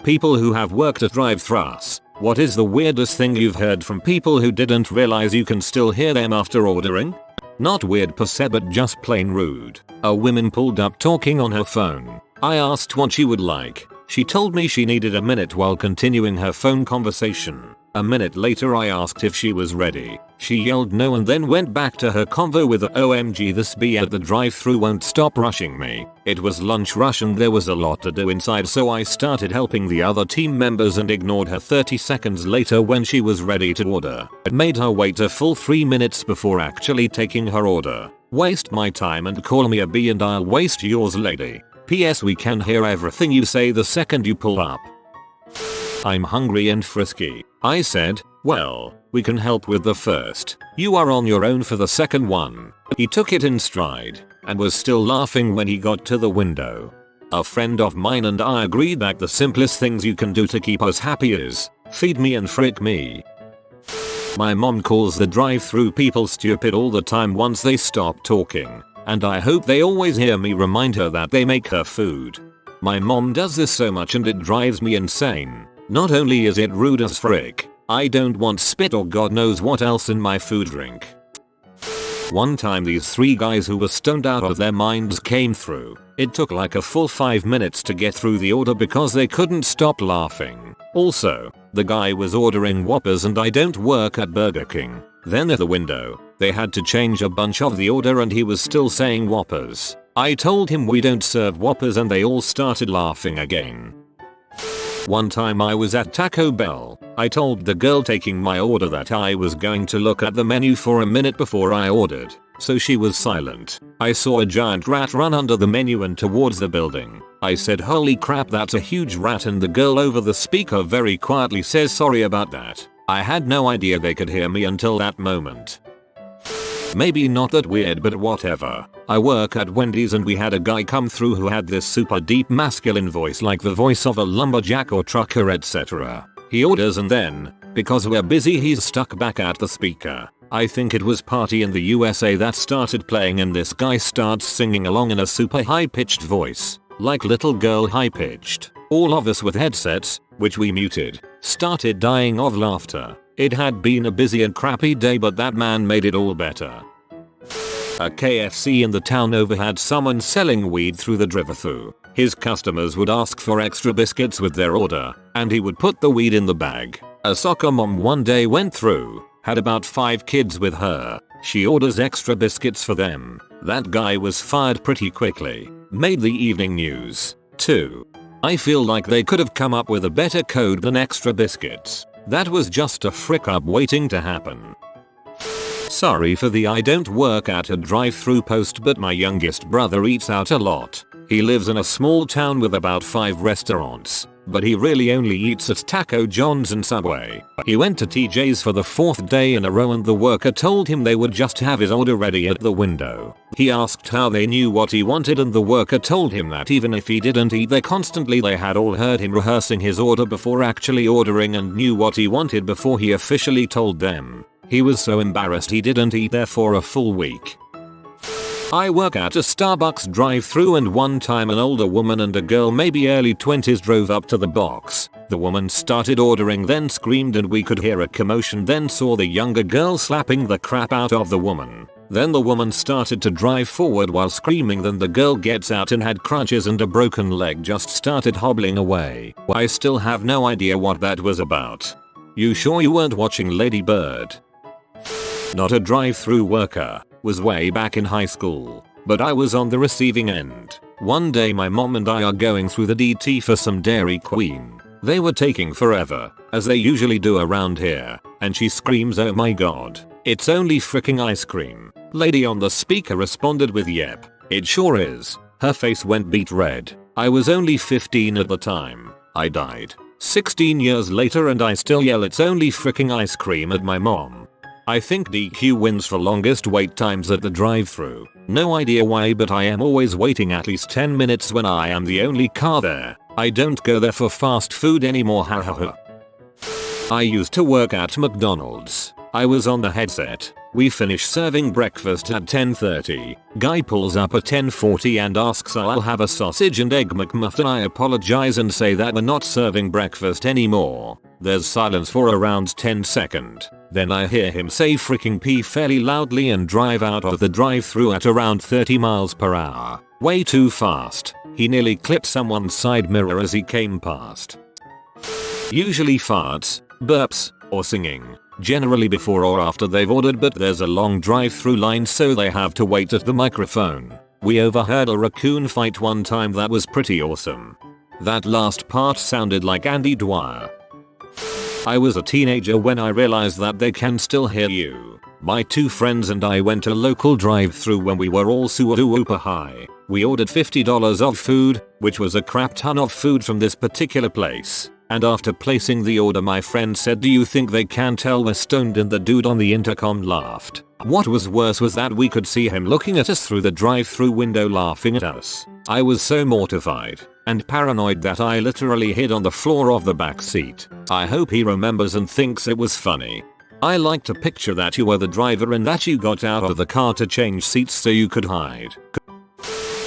People who have worked at Drive-Thrus, what is the weirdest thing you've heard from people who didn't realize you can still hear them after ordering? Not weird per se, but just plain rude. A woman pulled up talking on her phone. I asked what she would like. She told me she needed a minute while continuing her phone conversation. A minute later I asked if she was ready. She yelled no and then went back to her convo with a OMG this bee at the drive-thru won't stop rushing me. It was lunch rush and there was a lot to do inside, so I started helping the other team members and ignored her 30 seconds later when she was ready to order. It made her wait a full 3 minutes before actually taking her order. Waste my time and call me a bee and I'll waste yours, lady. PS we can hear everything you say the second you pull up. I'm hungry and frisky. I said, well, we can help with the first. You are on your own for the second one. He took it in stride and was still laughing when he got to the window. A friend of mine and I agreed that the simplest things you can do to keep us happy is feed me and frick me. My mom calls the drive-thru people stupid all the time once they stop talking, and I hope they always hear me remind her that they make her food. My mom does this so much and it drives me insane. Not only is it rude as frick, I don't want spit or God knows what else in my food drink. One time these 3 guys who were stoned out of their minds came through. It took like a full 5 minutes to get through the order because they couldn't stop laughing. Also, the guy was ordering Whoppers and I don't work at Burger King. Then at the window, they had to change a bunch of the order and he was still saying Whoppers. I told him we don't serve Whoppers and they all started laughing again. One time I was at Taco Bell. I told the girl taking my order that I was going to look at the menu for a minute before I ordered, so she was silent. I saw a giant rat run under the menu and towards the building. I said holy crap, that's a huge rat, and the girl over the speaker very quietly says sorry about that. I had no idea they could hear me until that moment. Maybe not that weird, but whatever. I work at Wendy's and we had a guy come through who had this super deep masculine voice, like the voice of a lumberjack or trucker, etc. He orders and then, because we're busy, he's stuck back at the speaker. I think it was Party in the USA that started playing and this guy starts singing along in a super high-pitched voice, like little girl high-pitched. All of us with headsets, which we muted, started dying of laughter. It had been a busy and crappy day, but that man made it all better. A KFC in the town over had someone selling weed through the drive-thru. His customers would ask for extra biscuits with their order, and he would put the weed in the bag. A soccer mom one day went through, had about 5 kids with her. She orders extra biscuits for them. That guy was fired pretty quickly. Made the evening news, too. I feel like they could have come up with a better code than extra biscuits. That was just a frick up waiting to happen. Sorry for the I don't work at a drive-thru post, but my youngest brother eats out a lot. He lives in a small town with about 5 restaurants, but he really only eats at Taco John's and Subway. He went to TJ's for the 4th day in a row and the worker told him they would just have his order ready at the window. He asked how they knew what he wanted and the worker told him that even if he didn't eat there constantly, they had all heard him rehearsing his order before actually ordering and knew what he wanted before he officially told them. He was so embarrassed he didn't eat there for a full week. I work at a Starbucks drive-thru and one time an older woman and a girl maybe early 20s drove up to the box. The woman started ordering, then screamed and we could hear a commotion, then saw the younger girl slapping the crap out of the woman. Then the woman started to drive forward while screaming, then the girl gets out and had crutches and a broken leg, just started hobbling away. I still have no idea what that was about. You sure you weren't watching Lady Bird? Not a drive-thru worker. Was way back in high school, but I was on the receiving end. One day my mom and I are going through the DT for some Dairy Queen. They were taking forever, as they usually do around here, and she screams, "Oh my god, it's only fricking ice cream." Lady on the speaker responded with, "Yep, it sure is." Her face went beet red. I was only 15 at the time. I died. 16 years later and I still yell "it's only fricking ice cream" at my mom. I think DQ wins for longest wait times at the drive-thru. No idea why, but I am always waiting at least 10 minutes when I am the only car there. I don't go there for fast food anymore, hahaha. I used to work at McDonald's. I was on the headset. We finish serving breakfast at 10:30. Guy pulls up at 10:40 and asks I'll have a sausage and egg McMuffin. I apologize and say that we're not serving breakfast anymore. There's silence for around 10 seconds. Then I hear him say freaking P fairly loudly and drive out of the drive-thru at around 30 miles per hour. Way too fast. He nearly clipped someone's side mirror as he came past. Usually farts, burps, or singing. Generally before or after they've ordered, but there's a long drive-thru line so they have to wait at the microphone. We overheard a raccoon fight one time that was pretty awesome. That last part sounded like Andy Dwyer. I was a teenager when I realized that they can still hear you. My two friends and I went to a local drive-thru when we were all super high. We ordered $50 of food, which was a crap ton of food from this particular place. And after placing the order my friend said, "Do you think they can tell we're stoned?" and the dude on the intercom laughed. What was worse was that we could see him looking at us through the drive-thru window laughing at us. I was so mortified and paranoid that I literally hid on the floor of the back seat. I hope he remembers and thinks it was funny. I like to picture that you were the driver and that you got out of the car to change seats so you could hide.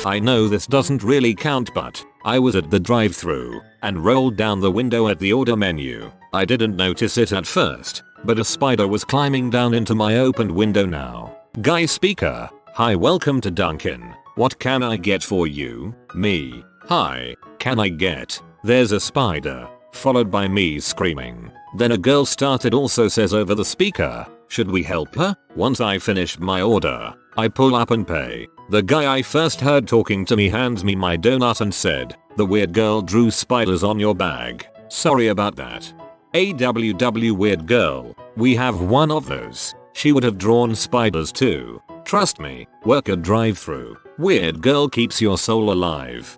I know this doesn't really count, but I was at the drive-thru and rolled down the window at the order menu. I didn't notice it at first, but a spider was climbing down into my opened window now. Guy speaker: "Hi, welcome to Dunkin'. What can I get for you?" Me: "Hi, can I get?" There's a spider, followed by me screaming. Then a girl started also says over the speaker, "Should we help her?" Once I finished my order, I pull up and pay. The guy I first heard talking to me hands me my donut and said, "The weird girl drew spiders on your bag. Sorry about that." AWW weird girl. We have one of those. She would have drawn spiders too. Trust me, work a drive-thru. Weird girl keeps your soul alive.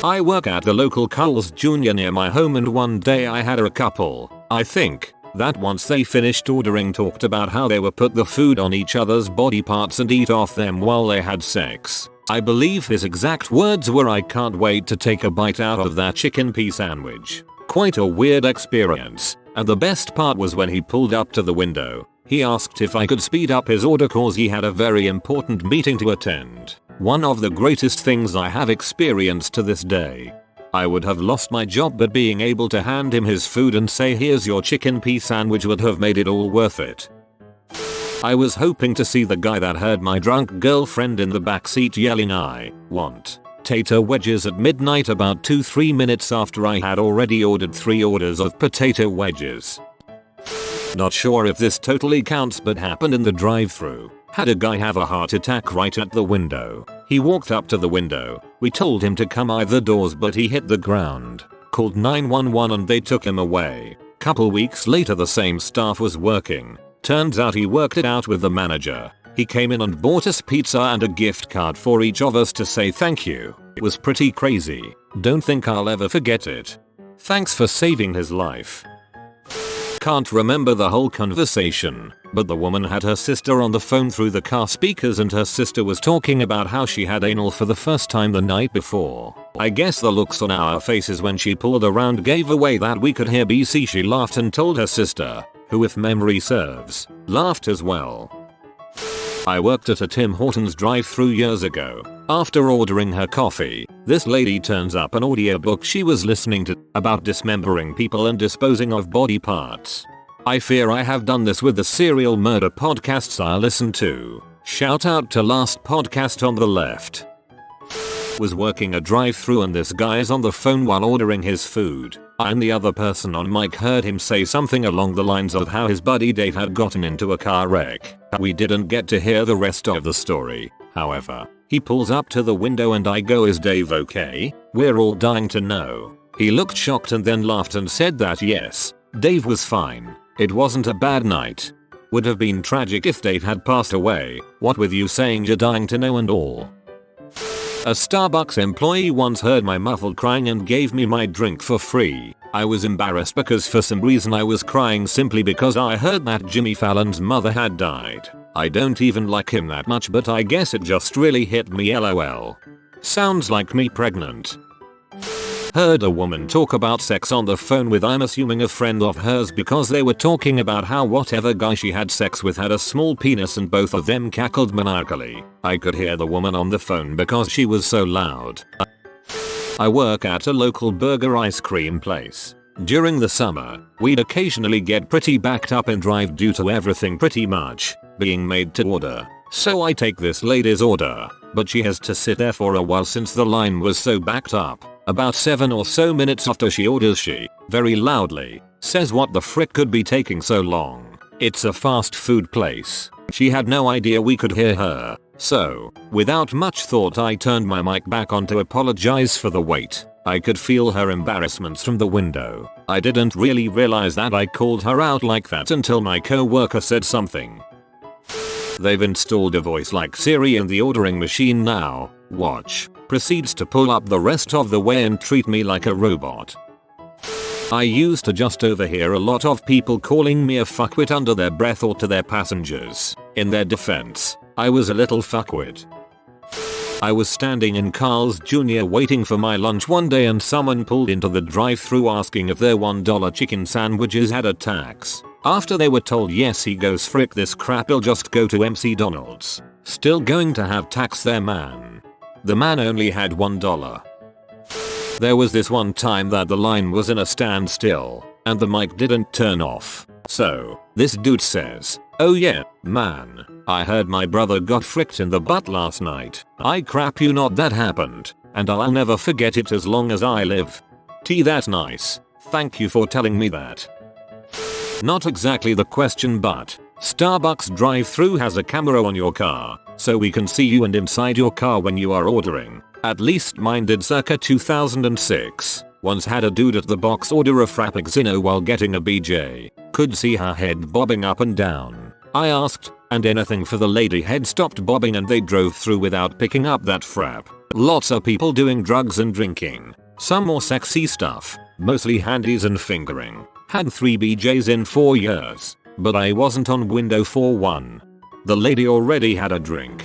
I work at the local Carl's Jr. near my home, and one day I had a couple, I think, that once they finished ordering talked about how they would put the food on each other's body parts and eat off them while they had sex. I believe his exact words were, "I can't wait to take a bite out of that chicken pea sandwich." Quite a weird experience, and the best part was when he pulled up to the window. He asked if I could speed up his order cause he had a very important meeting to attend. One of the greatest things I have experienced to this day. I would have lost my job, but being able to hand him his food and say, "Here's your chicken pea sandwich," would have made it all worth it. I was hoping to see the guy that heard my drunk girlfriend in the backseat yelling, "I want potato wedges" at midnight, about 2-3 minutes after I had already ordered 3 orders of potato wedges. Not sure if this totally counts, but happened in the drive-thru. Had a guy have a heart attack right at the window. He walked up to the window. We told him to come out the doors, but he hit the ground. Called 911 and they took him away. Couple weeks later the same staff was working. Turns out he worked it out with the manager. He came in and bought us pizza and a gift card for each of us to say thank you. It was pretty crazy. Don't think I'll ever forget it. Thanks for saving his life. Can't remember the whole conversation, but the woman had her sister on the phone through the car speakers, and her sister was talking about how she had anal for the first time the night before. I guess the looks on our faces when she pulled around gave away that we could hear BC. She laughed and told her sister, who, if memory serves, laughed as well. I worked at a Tim Hortons drive-thru years ago. After ordering her coffee, this lady turns up an audiobook she was listening to about dismembering people and disposing of body parts. I fear I have done this with the serial murder podcasts I listen to. Shout out to last podcast on the left. Was working a drive-thru and this guy is on the phone while ordering his food. I and the other person on mic heard him say something along the lines of how his buddy Dave had gotten into a car wreck. We didn't get to hear the rest of the story, however. He pulls up to the window and I go, "Is Dave okay?" We're all dying to know. He looked shocked and then laughed and said that yes, Dave was fine. It wasn't a bad night. Would have been tragic if Dave had passed away, what with you saying you're dying to know and all. A Starbucks employee once heard my muffled crying and gave me my drink for free. I was embarrassed because for some reason I was crying simply because I heard that Jimmy Fallon's mother had died. I don't even like him that much, but I guess it just really hit me, lol. Sounds like me pregnant. Heard a woman talk about sex on the phone with, I'm assuming, a friend of hers, because they were talking about how whatever guy she had sex with had a small penis and both of them cackled maniacally. I could hear the woman on the phone because she was so loud. I work at a local burger ice cream place. During the summer, we'd occasionally get pretty backed up in drive due to everything pretty much being made to order. So I take this lady's order, but she has to sit there for a while since the line was so backed up. About 7 or so minutes after she orders, she, very loudly, says what the frick could be taking so long. It's a fast food place. She had no idea we could hear her. So, without much thought, I turned my mic back on to apologize for the wait. I could feel her embarrassment from the window. I didn't really realize that I called her out like that until my co-worker said something. They've installed a voice like Siri in the ordering machine now. Watch. Proceeds to pull up the rest of the way and treat me like a robot. I used to just overhear a lot of people calling me a fuckwit under their breath or to their passengers. In their defense, I was a little fuckwit. I was standing in Carl's Jr. waiting for my lunch one day and someone pulled into the drive-thru asking if their $1 chicken sandwiches had a tax. After they were told yes, he goes, frick this crap, I'll just go to MC Donald's. Still going to have tax there, man. The man only had $1. There was this one time that the line was in a standstill and the mic didn't turn off. So, this dude says, oh yeah, man, I heard my brother got fricked in the butt last night. I crap you not, that happened, and I'll never forget it as long as I live. That's nice. Thank you for telling me that. Not exactly the question, but Starbucks drive-thru has a camera on your car, so we can see you and inside your car when you are ordering. At least mine did circa 2006. Once had a dude at the box order a frappuccino while getting a BJ. Could see her head bobbing up and down. I asked, and anything for the lady head stopped bobbing and they drove through without picking up that frap. Lots of people doing drugs and drinking. Some more sexy stuff, mostly handies and fingering. Had 3 BJs in 4 years, but I wasn't on window for one. The lady already had a drink.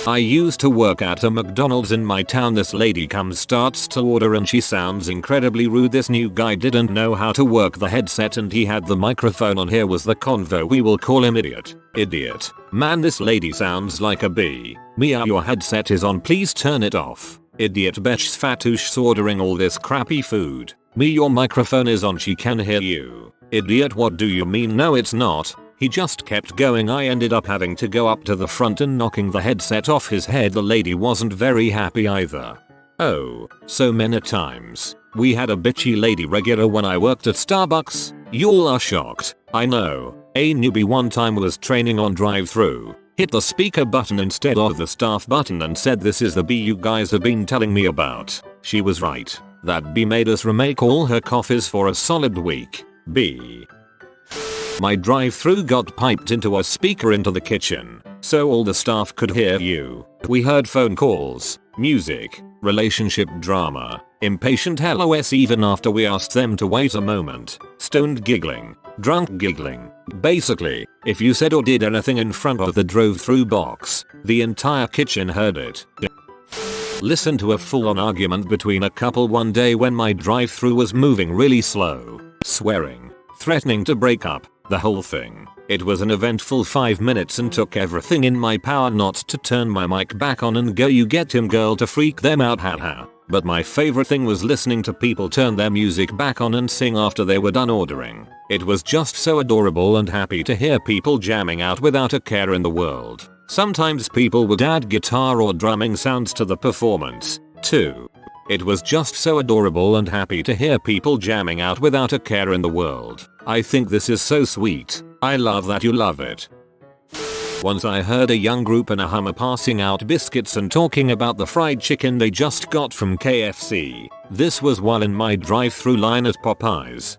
I used to work at a McDonald's in my town. This lady starts to order and she sounds incredibly rude. This new guy didn't know how to work the headset and he had the microphone on. Here was the convo. We will call him idiot. Idiot. Man, this lady sounds like a bee. Mia, your headset is on, please turn it off. Idiot bitch fatouche ordering all this crappy food. Me, your microphone is on, she can hear you. Idiot, what do you mean? No, it's not. He just kept going. I ended up having to go up to the front and knocking the headset off his head. The lady wasn't very happy either. Oh, so many times. We had a bitchy lady regular when I worked at Starbucks. Y'all are shocked. I know. A newbie one time was training on drive-thru. Hit the speaker button instead of the staff button and said, this is the bee you guys have been telling me about. She was right. That bee made us remake all her coffees for a solid week. B. My drive-thru got piped into a speaker into the kitchen, so all the staff could hear you. We heard phone calls, music, relationship drama, impatient LOS even after we asked them to wait a moment, stoned giggling, drunk giggling. Basically, if you said or did anything in front of the drive-thru box, the entire kitchen heard it. Listened to a full-on argument between a couple one day when my drive-thru was moving really slow, swearing, threatening to break up. The whole thing. It was an eventful 5 minutes and took everything in my power not to turn my mic back on and go, you get him girl, to freak them out, haha. But my favorite thing was listening to people turn their music back on and sing after they were done ordering. It was just so adorable and happy to hear people jamming out without a care in the world. Sometimes people would add guitar or drumming sounds to the performance, too. It was just so adorable and happy to hear people jamming out without a care in the world. I think this is so sweet. I love that you love it. Once I heard a young group in a Hummer passing out biscuits and talking about the fried chicken they just got from KFC. This was while in my drive-thru line at Popeyes.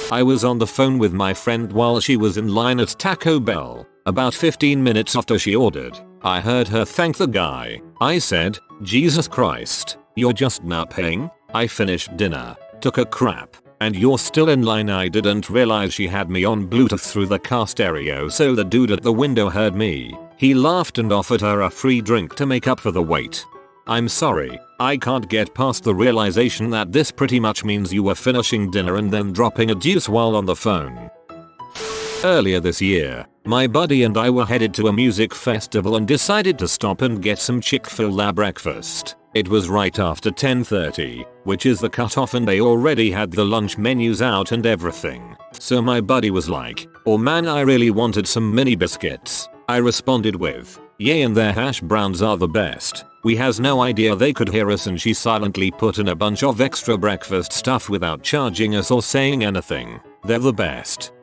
I was on the phone with my friend while she was in line at Taco Bell. About 15 minutes after she ordered, I heard her thank the guy. I said, Jesus Christ, you're just now paying? I finished dinner, took a crap, and you're still in line. I didn't realize she had me on Bluetooth through the car stereo, so the dude at the window heard me. He laughed and offered her a free drink to make up for the wait. I'm sorry, I can't get past the realization that this pretty much means you were finishing dinner and then dropping a deuce while on the phone. Earlier this year, my buddy and I were headed to a music festival and decided to stop and get some Chick-fil-A breakfast. It was right after 10:30, which is the cutoff, and they already had the lunch menus out and everything. So my buddy was like, "Oh man, I really wanted some mini biscuits." I responded with, "Yay, and their hash browns are the best." We has no idea they could hear us, and she silently put in a bunch of extra breakfast stuff without charging us or saying anything. They're the best.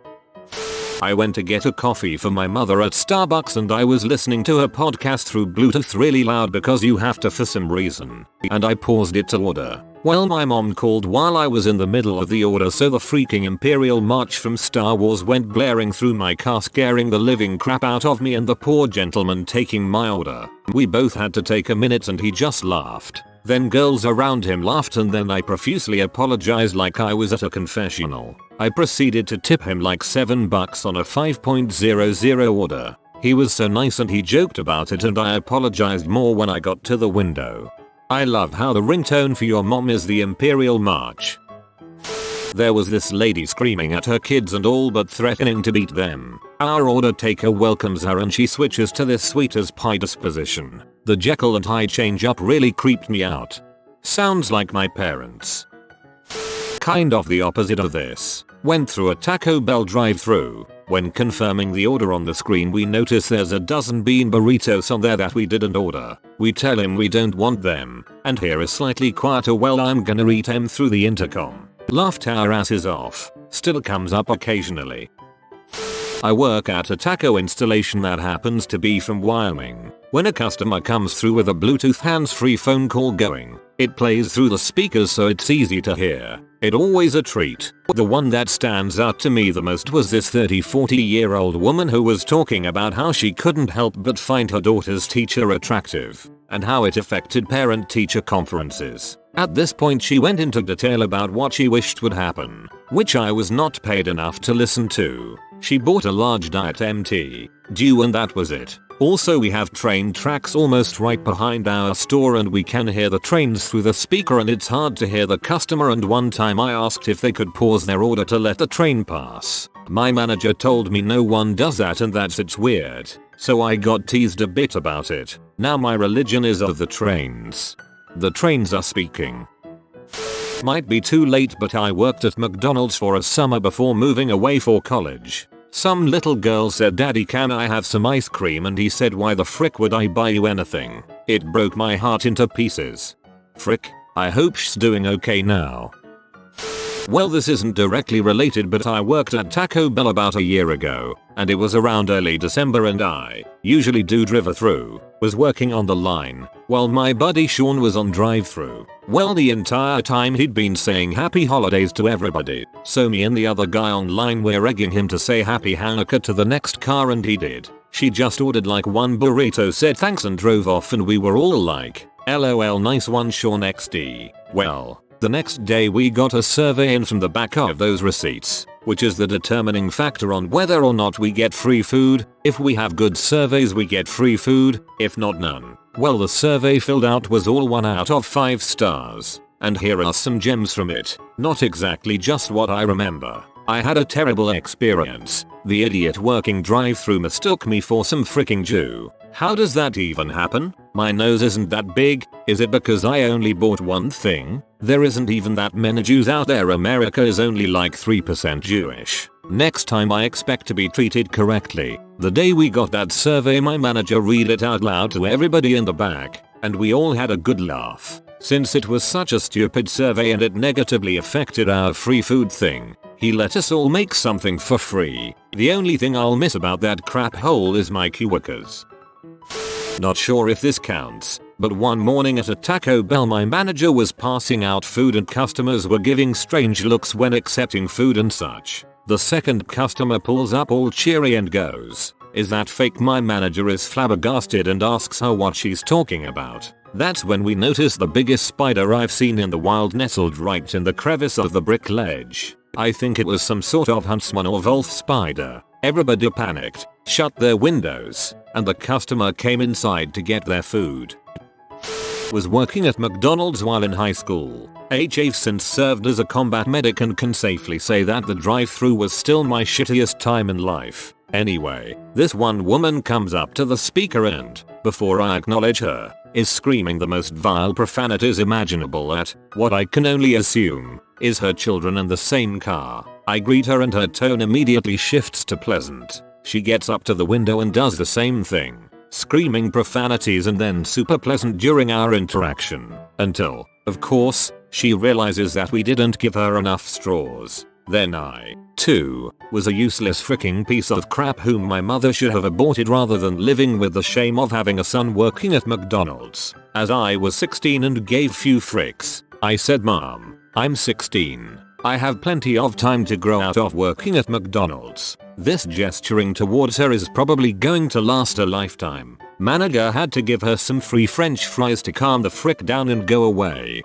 I went to get a coffee for my mother at Starbucks and I was listening to her podcast through Bluetooth really loud because you have to for some reason, and I paused it to order. Well, my mom called while I was in the middle of the order, so the freaking Imperial March from Star Wars went blaring through my car, scaring the living crap out of me and the poor gentleman taking my order. We both had to take a minute and he just laughed. Then girls around him laughed, and then I profusely apologized like I was at a confessional. I proceeded to tip him like $7 on a 5.00 order. He was so nice and he joked about it, and I apologized more when I got to the window. I love how the ringtone for your mom is the Imperial March. There was this lady screaming at her kids and all but threatening to beat them. Our order taker welcomes her and she switches to this sweet as pie disposition. The Jekyll and Hyde change up really creeped me out. Sounds like my parents. Kind of the opposite of this. Went through a Taco Bell drive-thru. When confirming the order on the screen, we notice there's a dozen bean burritos on there that we didn't order. We tell him we don't want them, and hear a slightly quieter "well, I'm gonna eat them" through the intercom. Laughed our asses off. Still comes up occasionally. I work at a taco installation that happens to be from Wyoming. When a customer comes through with a Bluetooth hands-free phone call going, it plays through the speakers so it's easy to hear. It always a treat. The one that stands out to me the most was this 30-40-year-old woman who was talking about how she couldn't help but find her daughter's teacher attractive, and how it affected parent-teacher conferences. At this point she went into detail about what she wished would happen, which I was not paid enough to listen to. She bought a large Diet MT Dew and that was it. Also, we have train tracks almost right behind our store and we can hear the trains through the speaker, and it's hard to hear the customer, and one time I asked if they could pause their order to let the train pass. My manager told me no one does that and that it's weird, so I got teased a bit about it. Now my religion is of the trains. The trains are speaking. Might be too late, but I worked at McDonald's for a summer before moving away for college. Some little girl said, "Daddy, can I have some ice cream?" and he said, "Why the frick would I buy you anything?" It broke my heart into pieces. Frick, I hope she's doing okay now. Well, this isn't directly related, but I worked at Taco Bell about a year ago, and it was around early December, and I usually do drive-thru, was working on the line, while my buddy Sean was on drive-thru. Well, the entire time he'd been saying happy holidays to everybody, so me and the other guy online were egging him to say happy Hanukkah to the next car, and he did. She just ordered like one burrito, said thanks and drove off, and we were all like, LOL, nice one Sean XD. Well, the next day we got a survey in from the back of those receipts, which is the determining factor on whether or not we get free food. If we have good surveys we get free food, if not none. Well, the survey filled out was all 1 out of 5 stars, and here are some gems from it. Not exactly just what I remember. I had a terrible experience. The idiot working drive-thru mistook me for some freaking Jew. How does that even happen? My nose isn't that big. Is it because I only bought one thing? There isn't even that many Jews out there. America is only like 3% Jewish. Next time I expect to be treated correctly. The day we got that survey, my manager read it out loud to everybody in the back, and we all had a good laugh. Since it was such a stupid survey and it negatively affected our free food thing, he let us all make something for free. The only thing I'll miss about that crap hole is my coworkers. Not sure if this counts, but one morning at a Taco Bell my manager was passing out food and customers were giving strange looks when accepting food and such. The second customer pulls up all cheery and goes, "Is that fake?" My manager is flabbergasted and asks her what she's talking about. That's when we notice the biggest spider I've seen in the wild nestled right in the crevice of the brick ledge. I think it was some sort of huntsman or wolf spider. Everybody panicked, shut their windows, and the customer came inside to get their food. Was working at McDonald's while in high school. Have since served as a combat medic and can safely say that the drive-thru was still my shittiest time in life. Anyway, this one woman comes up to the speaker and, before I acknowledge her, is screaming the most vile profanities imaginable at, what I can only assume, is her children in the same car. I greet her and her tone immediately shifts to pleasant. She gets up to the window and does the same thing, screaming profanities and then super pleasant during our interaction, until, of course, she realizes that we didn't give her enough straws. Then I, too, was a useless freaking piece of crap whom my mother should have aborted rather than living with the shame of having a son working at McDonald's. As I was 16 and gave few fricks, I said, "Mom, I'm 16. I have plenty of time to grow out of working at McDonald's." This gesturing towards her is probably going to last a lifetime. Manager had to give her some free french fries to calm the frick down and go away.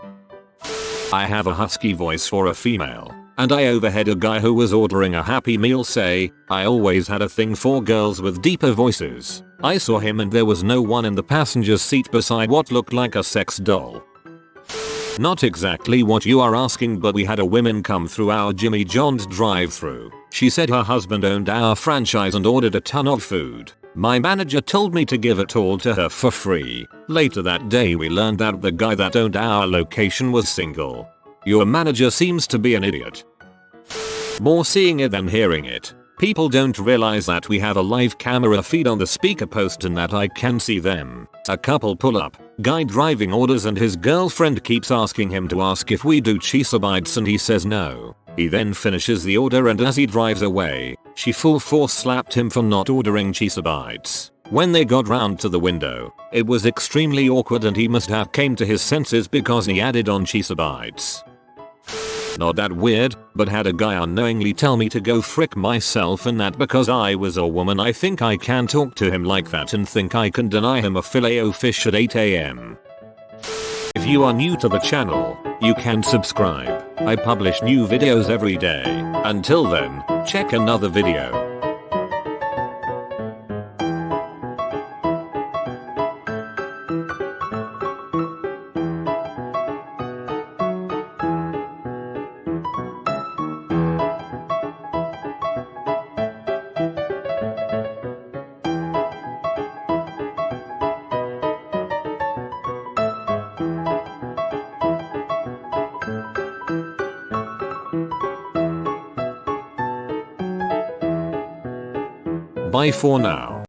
I have a husky voice for a female, and I overheard a guy who was ordering a Happy Meal say, "I always had a thing for girls with deeper voices." I saw him and there was no one in the passenger seat beside what looked like a sex doll. Not exactly what you are asking, but we had a woman come through our Jimmy John's drive-thru. She said her husband owned our franchise and ordered a ton of food. My manager told me to give it all to her for free. Later that day we learned that the guy that owned our location was single. Your manager seems to be an idiot. More seeing it than hearing it. People don't realize that we have a live camera feed on the speaker post and that I can see them. A couple pull up, guy driving orders and his girlfriend keeps asking him to ask if we do cheese bites and he says no. He then finishes the order and as he drives away, she full force slapped him for not ordering cheese bites. When they got round to the window, it was extremely awkward and he must have came to his senses because he added on cheese bites. Not that weird, but had a guy unknowingly tell me to go frick myself and that because I was a woman I think I can talk to him like that and think I can deny him a filet-o-fish at 8 AM. If you are new to the channel, you can subscribe. I publish new videos every day. Until then, check another video. Bye for now.